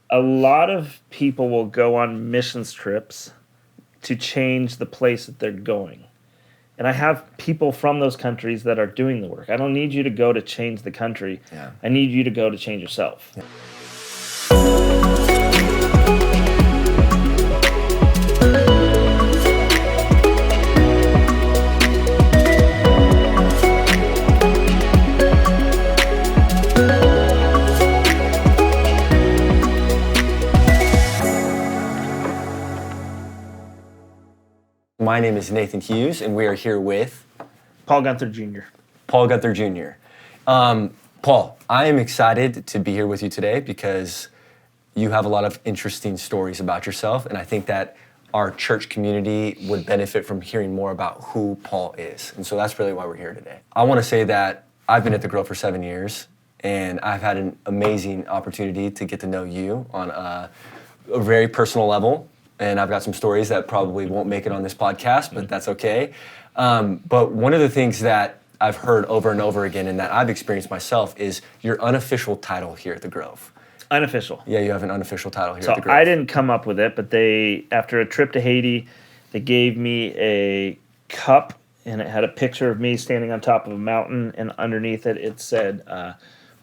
A lot of people will go on missions trips to change the place that they're going. And I have people from those countries that are doing the work. I don't need you to go to change the country. Yeah. I need you to go to change yourself. Yeah. My name is Nathan Hughes, and we are here with Paul Gunther Jr. Paul Gunther Jr. Paul, I am excited to be here with you today because you have a lot of interesting stories about yourself, and I think that our church community would benefit from hearing more about who Paul is. And so that's really why we're here today. I want to say that I've been at The Grove for 7 years, and I've had an amazing opportunity to get to know you on a very personal level. And I've got some stories that probably won't make it on this podcast, but that's okay. But one of the things that I've heard over and over again and that I've experienced myself is your unofficial title here at The Grove. Unofficial. Yeah, you have an unofficial title here So at The Grove. I didn't come up with it, but after a trip to Haiti, they gave me a cup, and it had a picture of me standing on top of a mountain, and underneath it, it said,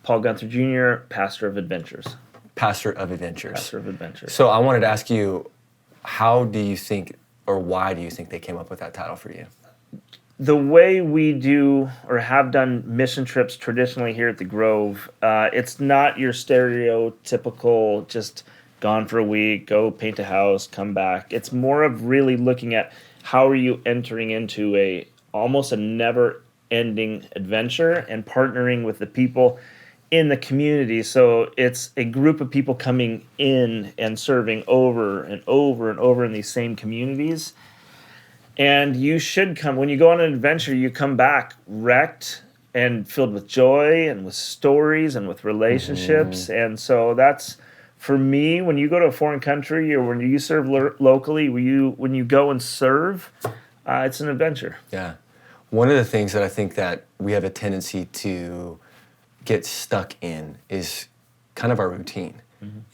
Paul Gunther Jr., Pastor of Adventures. Pastor of Adventures. Pastor of Adventures. So I wanted to ask you, how do you think, or why do you think they came up with that title for you? The way we do or have done mission trips traditionally here at the Grove, it's not your stereotypical just gone for a week, go paint a house, come back. It's more of really looking at how are you entering into almost a never-ending adventure and partnering with the people in the community. So it's a group of people coming in and serving over and over and over in these same communities. And you should come, when you go on an adventure, you come back wrecked and filled with joy and with stories and with relationships. And so that's, for me, when you go to a foreign country or when you serve locally, when you go and serve, it's an adventure. Yeah. One of the things that I think that we have a tendency to get stuck in is kind of our routine,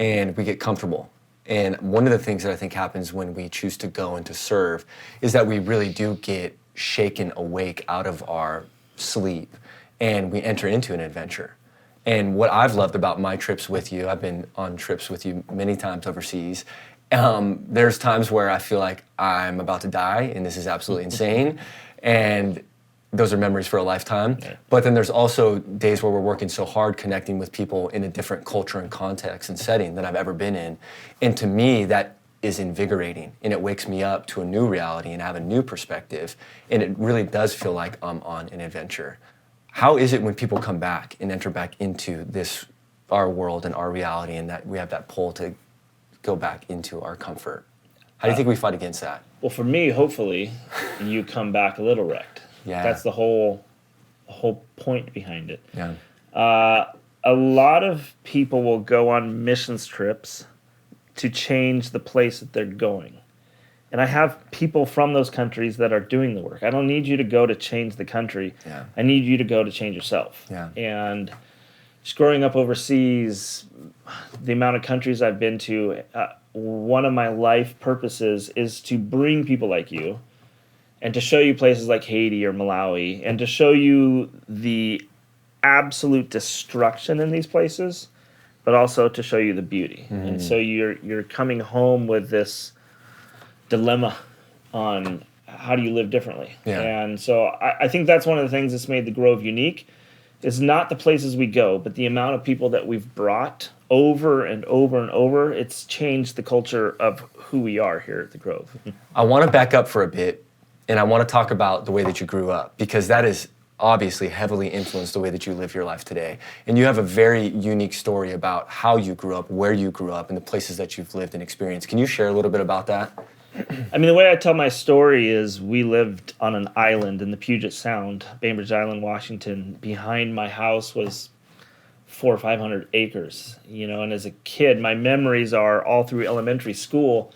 and we get comfortable. And one of the things that I think happens when we choose to go and to serve is that we really do get shaken awake out of our sleep, and we enter into an adventure. And what I've loved about my trips with you, I've been on trips with you many times overseas, there's times where I feel like I'm about to die and this is absolutely insane, and those are memories for a lifetime. Yeah. But then there's also days where we're working so hard connecting with people in a different culture and context and setting than I've ever been in. And to me, that is invigorating, and it wakes me up to a new reality and have a new perspective. And it really does feel like I'm on an adventure. How is it when people come back and enter back into our world and our reality, and that we have that pull to go back into our comfort? How do you think we fight against that? Well, for me, hopefully, you come back a little wrecked. Yeah. That's the whole point behind it. Yeah. A lot of people will go on missions trips to change the place that they're going. And I have people from those countries that are doing the work. I don't need you to go to change the country. Yeah. I need you to go to change yourself. Yeah. And just growing up overseas, the amount of countries I've been to, one of my life purposes is to bring people like you and to show you places like Haiti or Malawi, and to show you the absolute destruction in these places, but also to show you the beauty. And so you're coming home with this dilemma on how do you live differently. Yeah. And so I think that's one of the things that's made the Grove unique, is not the places we go, but the amount of people that we've brought over and over and over. It's changed the culture of who we are here at the Grove. I want to back up for a bit, and I want to talk about the way that you grew up, because that is obviously heavily influenced the way that you live your life today. And you have a very unique story about how you grew up, where you grew up, and the places that you've lived and experienced. Can you share a little bit about that? I mean, the way I tell my story is we lived on an island in the Puget Sound, Bainbridge Island, Washington. Behind my house was 400 or 500 acres, and as a kid, my memories are all through elementary school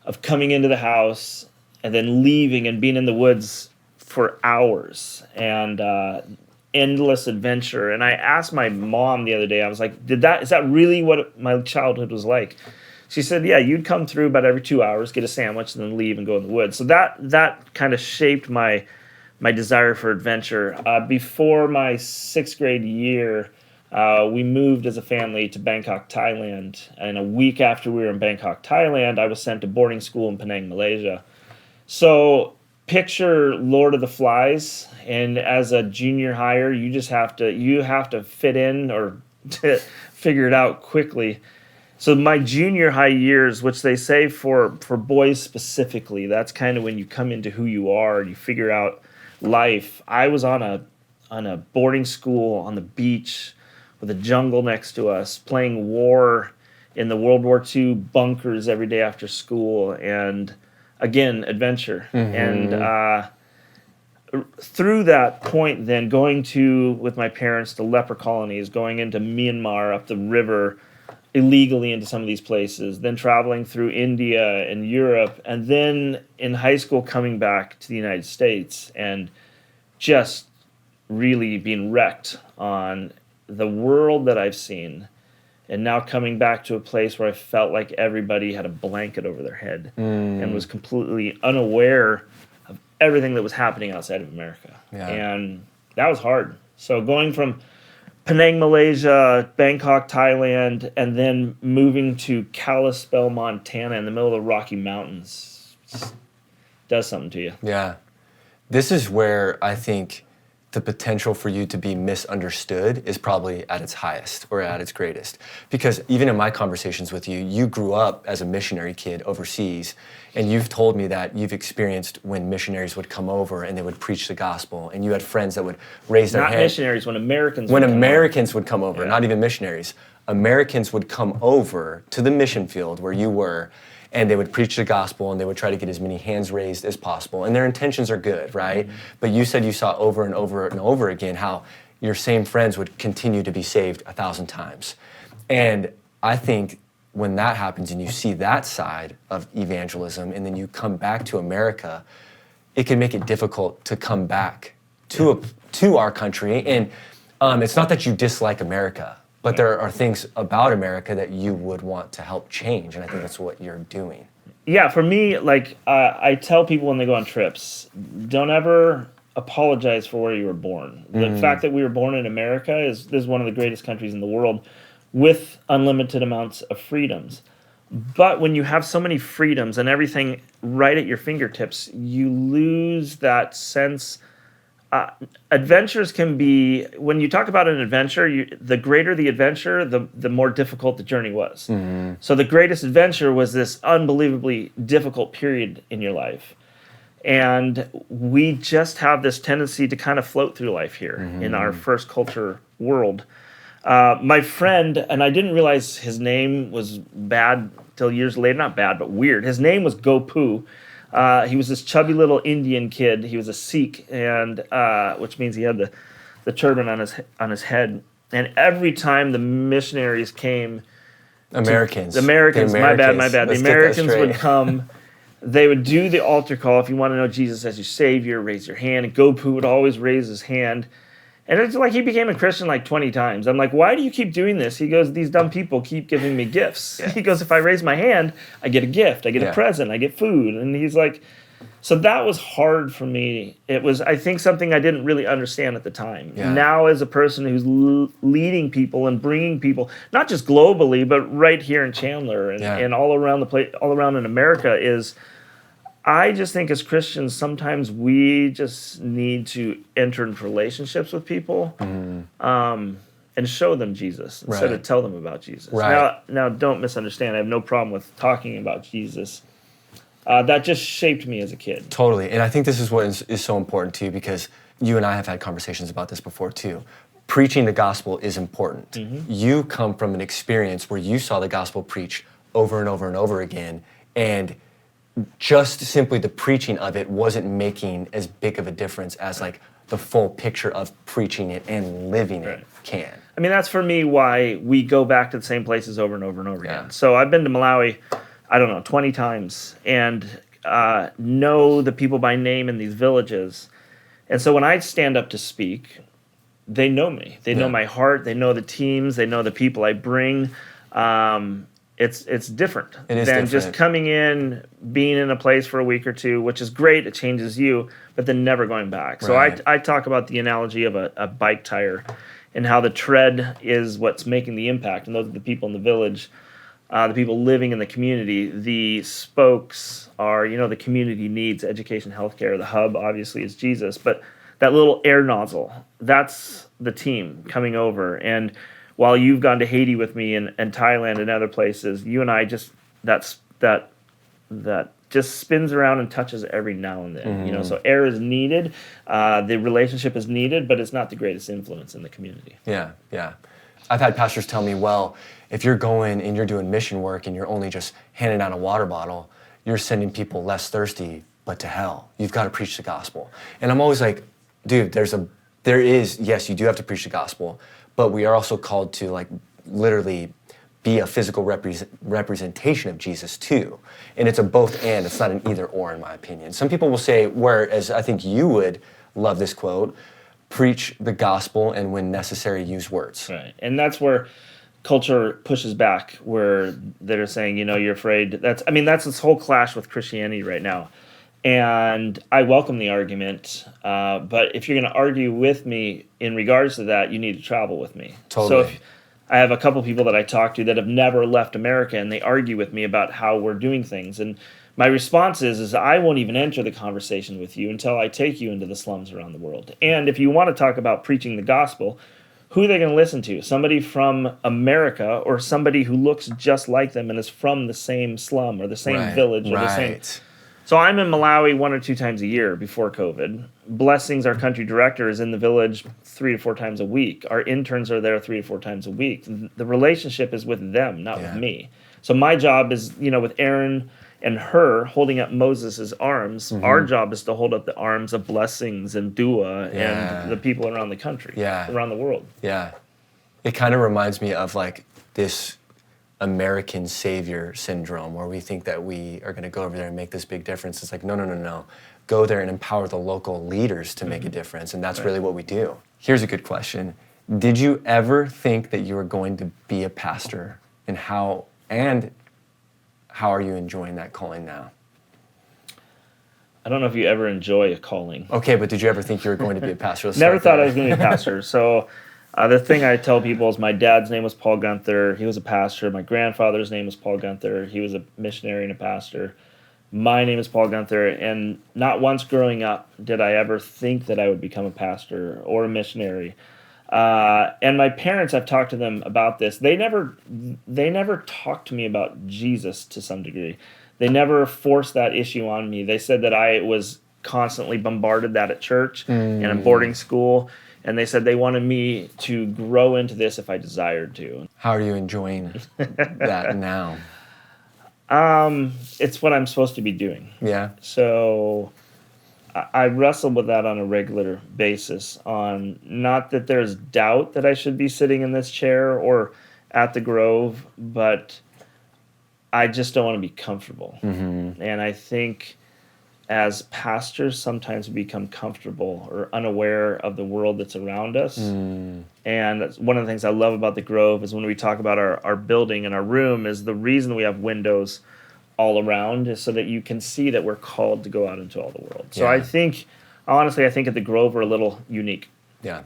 of coming into the house and then leaving and being in the woods for hours. And endless adventure. And I asked my mom the other day, I was like, is that really what my childhood was like? She said, yeah, you'd come through about every 2 hours, get a sandwich, and then leave and go in the woods. So that kind of shaped my desire for adventure. Before my 6th grade year, we moved as a family to Bangkok, Thailand. And a week after we were in Bangkok, Thailand, I was sent to boarding school in Penang, Malaysia. So picture Lord of the Flies, and as a junior hire, you have to fit in or to figure it out quickly. So my junior high years, which they say for boys specifically, that's kind of when you come into who you are and you figure out life. I was on a boarding school on the beach with a jungle next to us, playing war in the World War II bunkers every day after school, and again, adventure. And through that point, then going with my parents to leper colonies, going into Myanmar up the river illegally into some of these places, then traveling through India and Europe, and then in high school coming back to the United States and just really being wrecked on the world that I've seen, and now coming back to a place where I felt like everybody had a blanket over their head and was completely unaware of everything that was happening outside of America. Yeah. And that was hard. So going from Penang, Malaysia, Bangkok, Thailand, and then moving to Kalispell, Montana in the middle of the Rocky Mountains does something to you. Yeah. This is where I think the potential for you to be misunderstood is probably at its highest or at its greatest. Because even in my conversations with you, you grew up as a missionary kid overseas, and you've told me that you've experienced when missionaries would come over and they would preach the gospel, and you had friends that would raise their hand. Not missionaries, when Americans would come over, not even missionaries. Americans would come over to the mission field where you were, and they would preach the gospel, and they would try to get as many hands raised as possible. And their intentions are good, right? But you said you saw over and over and over again how your same friends would continue to be saved 1,000 times. And I think when that happens and you see that side of evangelism, and then you come back to America, it can make it difficult to come back to our country. And it's not that you dislike America, but there are things about America that you would want to help change, and I think that's what you're doing. Yeah, for me, like I tell people when they go on trips, don't ever apologize for where you were born. The fact that we were born in America is one of the greatest countries in the world with unlimited amounts of freedoms. But when you have so many freedoms and everything right at your fingertips, you lose that sense. Adventures can be, when you talk about an adventure, the greater the adventure, the more difficult the journey was. So the greatest adventure was this unbelievably difficult period in your life. And we just have this tendency to kind of float through life here in our first culture world. My friend, and I didn't realize his name was bad till years later, not bad, but weird. His name was Gopu. He was this chubby little Indian kid. He was a Sikh, and which means he had the turban on his head. And every time the missionaries came, The Americans, my bad. The Americans would come. They would do the altar call. If you want to know Jesus as your Savior, raise your hand. And Gopu would always raise his hand. And it's like he became a Christian like 20 times. I'm like, why do you keep doing this? He goes, these dumb people keep giving me gifts. Yeah. He goes, if I raise my hand, I get a gift. I get a present. I get food. And he's like, so that was hard for me. It was, I think, something I didn't really understand at the time. Yeah. Now, as a person who's leading people and bringing people, not just globally, but right here in Chandler and all around the place, all around in America, is I just think as Christians, sometimes we just need to enter into relationships with people and show them Jesus instead of tell them about Jesus. Right. Now, don't misunderstand. I have no problem with talking about Jesus. That just shaped me as a kid. Totally. And I think this is what is so important too, because you and I have had conversations about this before too. Preaching the gospel is important. You come from an experience where you saw the gospel preached over and over and over again, and just simply the preaching of it wasn't making as big of a difference as like the full picture of preaching it and living it can. I mean, that's for me why we go back to the same places over and over and over again. So I've been to Malawi, 20 times, and know the people by name in these villages. And so when I stand up to speak, they know me. They know my heart. They know the teams. They know the people I bring. It's different than just coming in, being in a place for a week or two, which is great. It changes you, but then never going back. So I talk about the analogy of a bike tire and how the tread is what's making the impact. And those are the people in the village, the people living in the community. The spokes are, the community needs, education, healthcare. The hub, obviously, is Jesus. But that little air nozzle, that's the team coming over. And while you've gone to Haiti with me and Thailand and other places, you and I just, that just spins around and touches every now and then. So air is needed, the relationship is needed, but it's not the greatest influence in the community. Yeah. I've had pastors tell me, well, if you're going and you're doing mission work and you're only just handing out a water bottle, you're sending people less thirsty, but to hell. You've got to preach the gospel. And I'm always like, dude, yes, you do have to preach the gospel, but we are also called to like literally be a physical representation of Jesus too. And it's a both and, it's not an either or in my opinion. Some people will say, whereas I think you would love this quote, preach the gospel and when necessary use words. Right, and that's where culture pushes back, where they're saying, you're afraid. That's this whole clash with Christianity right now. And I welcome the argument, but if you're going to argue with me in regards to that, you need to travel with me. Totally. So if I have a couple people that I talk to that have never left America, and they argue with me about how we're doing things. And my response is I won't even enter the conversation with you until I take you into the slums around the world. And if you want to talk about preaching the gospel, who are they going to listen to? Somebody from America or somebody who looks just like them and is from the same slum or the same village or the same... So I'm in Malawi 1 or 2 times a year before COVID. Blessings, our country director, is in the village 3 to 4 times a week. Our interns are there 3 to 4 times a week. The relationship is with them, not with me. So my job is, with Aaron and her holding up Moses' arms. Our job is to hold up the arms of blessings and dua and the people around the country, around the world. Yeah. It kind of reminds me of like this American savior syndrome where we think that we are going to go over there and make this big difference. It's like, no. Go there and empower the local leaders to make a difference. And that's really what we do. Here's a good question. Did you ever think that you were going to be a pastor? And how are you enjoying that calling now? I don't know if you ever enjoy a calling. Okay, but did you ever think you were going to be a pastor? Never thought I was going to be a pastor. So the thing I tell people is my dad's name was Paul Gunther. He was a pastor. My grandfather's name was Paul Gunther. He was a missionary and a pastor. My name is Paul Gunther. And not once growing up did I ever think that I would become a pastor or a missionary. And my parents, I've talked to them about this. They never talked to me about Jesus to some degree. They never forced that issue on me. They said that I was constantly bombarded that at church and in boarding school. And they said they wanted me to grow into this if I desired to. How are you enjoying that now? It's what I'm supposed to be doing. Yeah. So I wrestle with that on a regular basis. On not that there's doubt that I should be sitting in this chair or at the Grove, but I just don't want to be comfortable. And I think as pastors, sometimes we become comfortable or unaware of the world that's around us. And one of the things I love about the Grove is when we talk about our building and our room is the reason we have windows all around is so that you can see that we're called to go out into all the world. So I think, honestly, I think at the Grove we're a little unique. Yeah.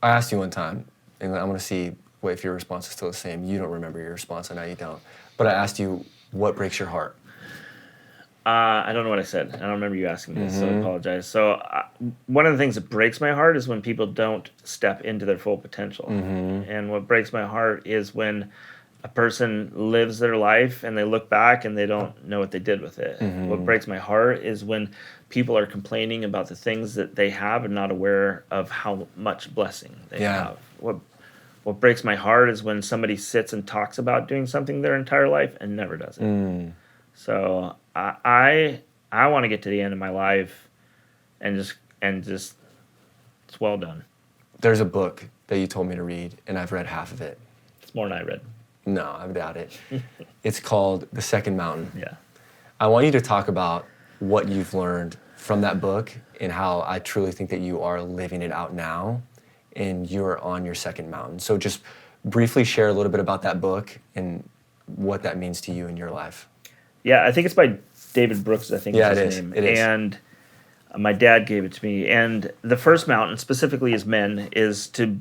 I asked you one time, and I want to see if your response is still the same. You don't remember your response, I know you don't. But I asked you, what breaks your heart? I don't know what I said. I don't remember you asking this, so I apologize. So one of the things that breaks my heart is when people don't step into their full potential. And what breaks my heart is when a person lives their life and they look back and they don't know what they did with it. What breaks my heart is when people are complaining about the things that they have and not aware of how much blessing they have. What breaks my heart is when somebody sits and talks about doing something their entire life and never does it. So I want to get to the end of my life and just it's well done. There's a book that you told me to read, and I've read half of it. It's more than I read. No, I doubt it. It's called The Second Mountain. Yeah. I want you to talk about what you've learned from that book and how I truly think that you are living it out now and you're on your second mountain. So just briefly share a little bit about that book and what that means to you in your life. Yeah, I think it's by David Brooks, I think Yeah, is it his is. name. It is. And my dad gave it to me. And the first mountain, specifically as men, is to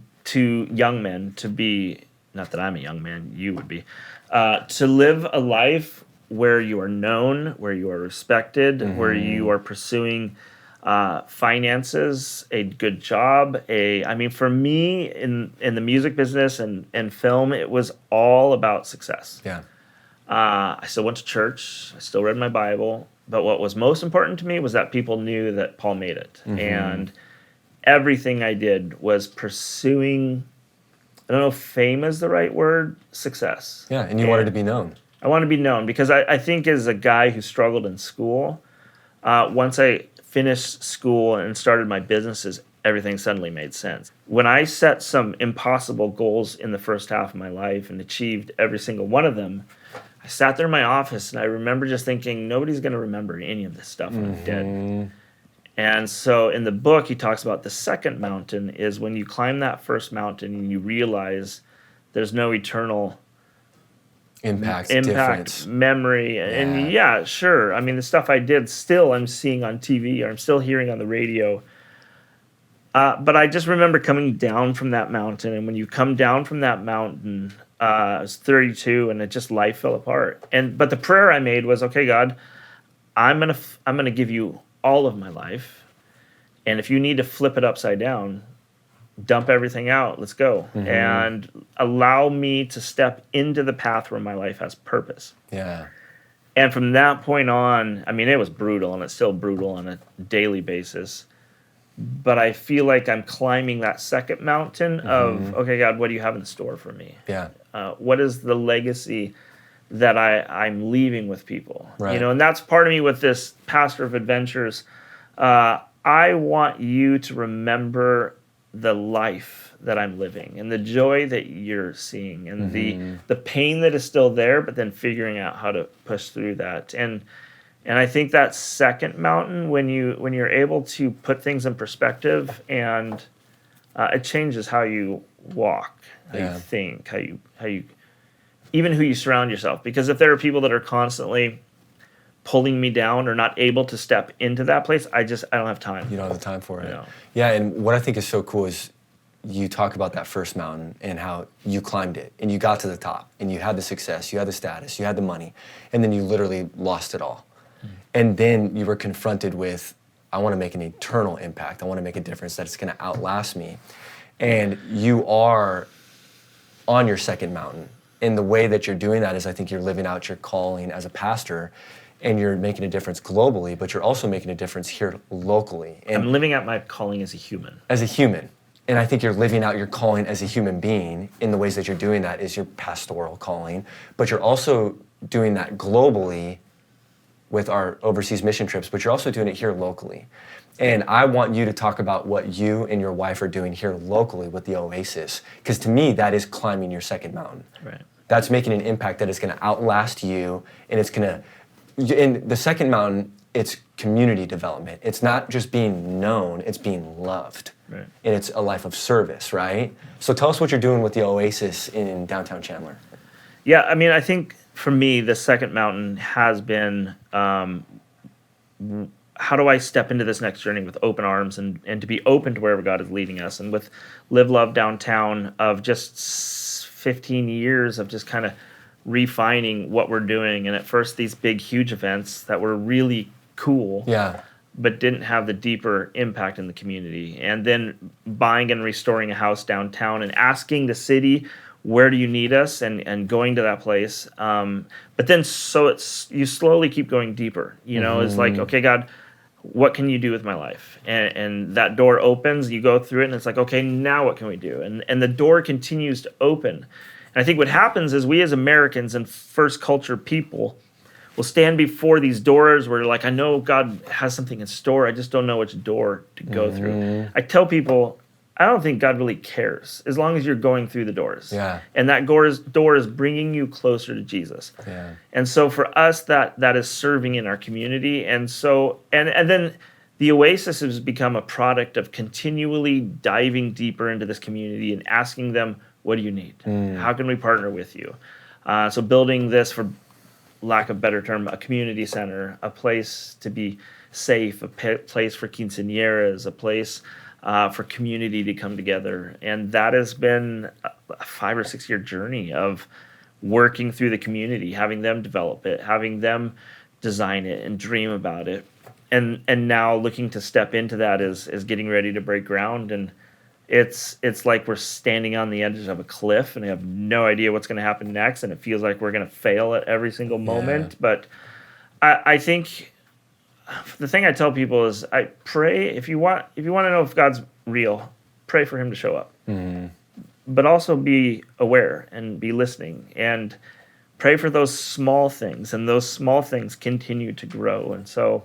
young men to be, not that I'm a young man, you would be, to live a life where you are known, where you are respected, where you are pursuing finances, a good job. I mean, for me, in the music business and film, it was all about success. Yeah. I still went to church. I still read my Bible. But what was most important to me was that people knew that Paul made it. And everything I did was pursuing, I don't know if fame is the right word, success. Yeah, and you wanted to be known. I wanted to be known because I think as a guy who struggled in school, once I finished school and started my businesses, everything suddenly made sense. When I set some impossible goals in the first half of my life and achieved every single one of them, I sat there in my office and I remember just thinking, nobody's going to remember any of this stuff when I'm dead. And so in the book, he talks about the second mountain is when you climb that first mountain and you realize there's no eternal Impact, difference. memory. And yeah, sure. I mean, the stuff I did still I'm seeing on TV or I'm still hearing on the radio. But I just remember coming down from that mountain. And when you come down from that mountain, I was 32 and life fell apart. But the prayer I made was, okay, God, I'm gonna give you all of my life. And if you need to flip it upside down, dump everything out, let's go. And allow me to step into the path where my life has purpose. Yeah. And from that point on, I mean, it was brutal and it's still brutal on a daily basis. But I feel like I'm climbing that second mountain of, okay, God, what do you have in store for me? Yeah. What is the legacy that I'm leaving with people? Right. You know, and that's part of me with this Pastor of Adventures. I want you to remember the life that I'm living and the joy that you're seeing and the pain that is still there, but then figuring out how to push through that. And I think that second mountain, when you're able to put things in perspective, and it changes how you walk, how you think, how you even who you surround yourself. Because if there are people that are constantly pulling me down or not able to step into that place, I don't have time. You don't have the time for it. No. Yeah, and what I think is so cool is you talk about that first mountain and how you climbed it and you got to the top and you had the success, you had the status, you had the money, and then you literally lost it all. And then you were confronted with, I want to make an eternal impact. I want to make a difference that's going to outlast me. And you are on your second mountain. And the way that you're doing that is I think you're living out your calling as a pastor, and you're making a difference globally, but you're also making a difference here locally. And I'm living out my calling as a human. as a human. And I think you're living out your calling as a human being in the ways that you're doing that is your pastoral calling, but you're also doing that globally with our overseas mission trips, but you're also doing it here locally. And I want you to talk about what you and your wife are doing here locally with the Oasis, because to me, that is climbing your second mountain. Right. That's making an impact that is going to outlast you, and it's going to, in the second mountain, it's community development. It's not just being known, it's being loved. Right. And it's a life of service, right? So tell us what you're doing with the Oasis in downtown Chandler. Yeah, I mean, I think for me, the second mountain has been how do I step into this next journey with open arms and to be open to wherever God is leading us. And with Live Love Downtown, of just 15 years of just kind of refining what we're doing. And at first, these big, huge events that were really cool. Yeah. But didn't have the deeper impact in the community. And then buying and restoring a house downtown and asking the city, where do you need us? And going to that place. But then you slowly keep going deeper. You know, it's like, okay, God, what can you do with my life? And that door opens, you go through it, and it's like, okay, now what can we do? And the door continues to open. And I think what happens is we as Americans and first culture people will stand before these doors where like, I know God has something in store. I just don't know which door to go through. I tell people, I don't think God really cares as long as you're going through the doors. Yeah. And that door is bringing you closer to Jesus. Yeah. And so for us, that is serving in our community. And so, and then the Oasis has become a product of continually diving deeper into this community and asking them, what do you need? How can we partner with you? So building this, for lack of a better term, a community center, a place to be safe, a place for quinceañeras, a place for community to come together. And that has been a 5 or 6 year journey of working through the community, having them develop it, having them design it and dream about it. And now looking to step into that is getting ready to break ground, and it's like we're standing on the edge of a cliff and we have no idea what's going to happen next, and it feels like we're going to fail at every single moment. But I think the thing I tell people is, I pray, if you want to know if God's real, pray for him to show up. But also be aware and be listening and pray for those small things, and those small things continue to grow. And so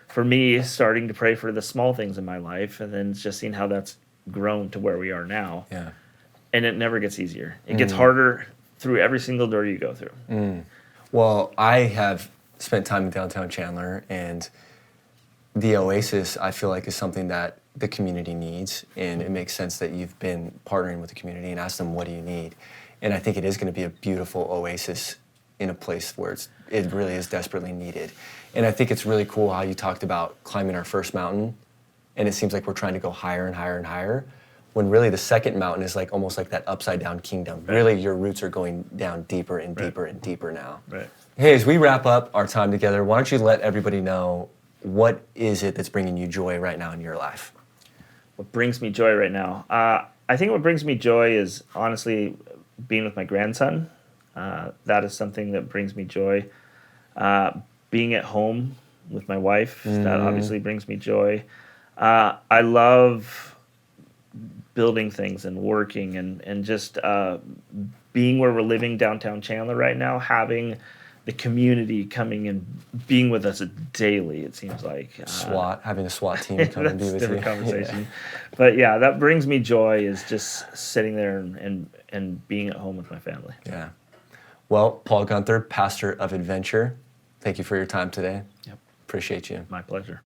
for me, starting to pray for the small things in my life, and then just seeing how that's grown to where we are now. Yeah. And it never gets easier. It gets harder through every single door you go through. Well, I have spent time in downtown Chandler, and the Oasis, I feel like, is something that the community needs, and it makes sense that you've been partnering with the community and asked them, what do you need? And I think it is going to be a beautiful oasis in a place where it really is desperately needed. And I think it's really cool how you talked about climbing our first mountain, and it seems like we're trying to go higher and higher and higher, when really the second mountain is like almost like that upside down kingdom. Right. Really, your roots are going down deeper and deeper and deeper now. Right. Hey, as we wrap up our time together, why don't you let everybody know, what is it that's bringing you joy right now in your life? What brings me joy right now? I think what brings me joy is honestly being with my grandson. That is something that brings me joy. Being at home with my wife, that obviously brings me joy. I love building things and working and just being where we're living downtown Chandler right now, having the community coming and being with us daily, it seems like. Having a SWAT team come and be with you. That's a different conversation. Yeah. But yeah, that brings me joy, is just sitting there and being at home with my family. Yeah. Well, Paul Gunther, pastor of Adventure, thank you for your time today. Yep. Appreciate you. My pleasure.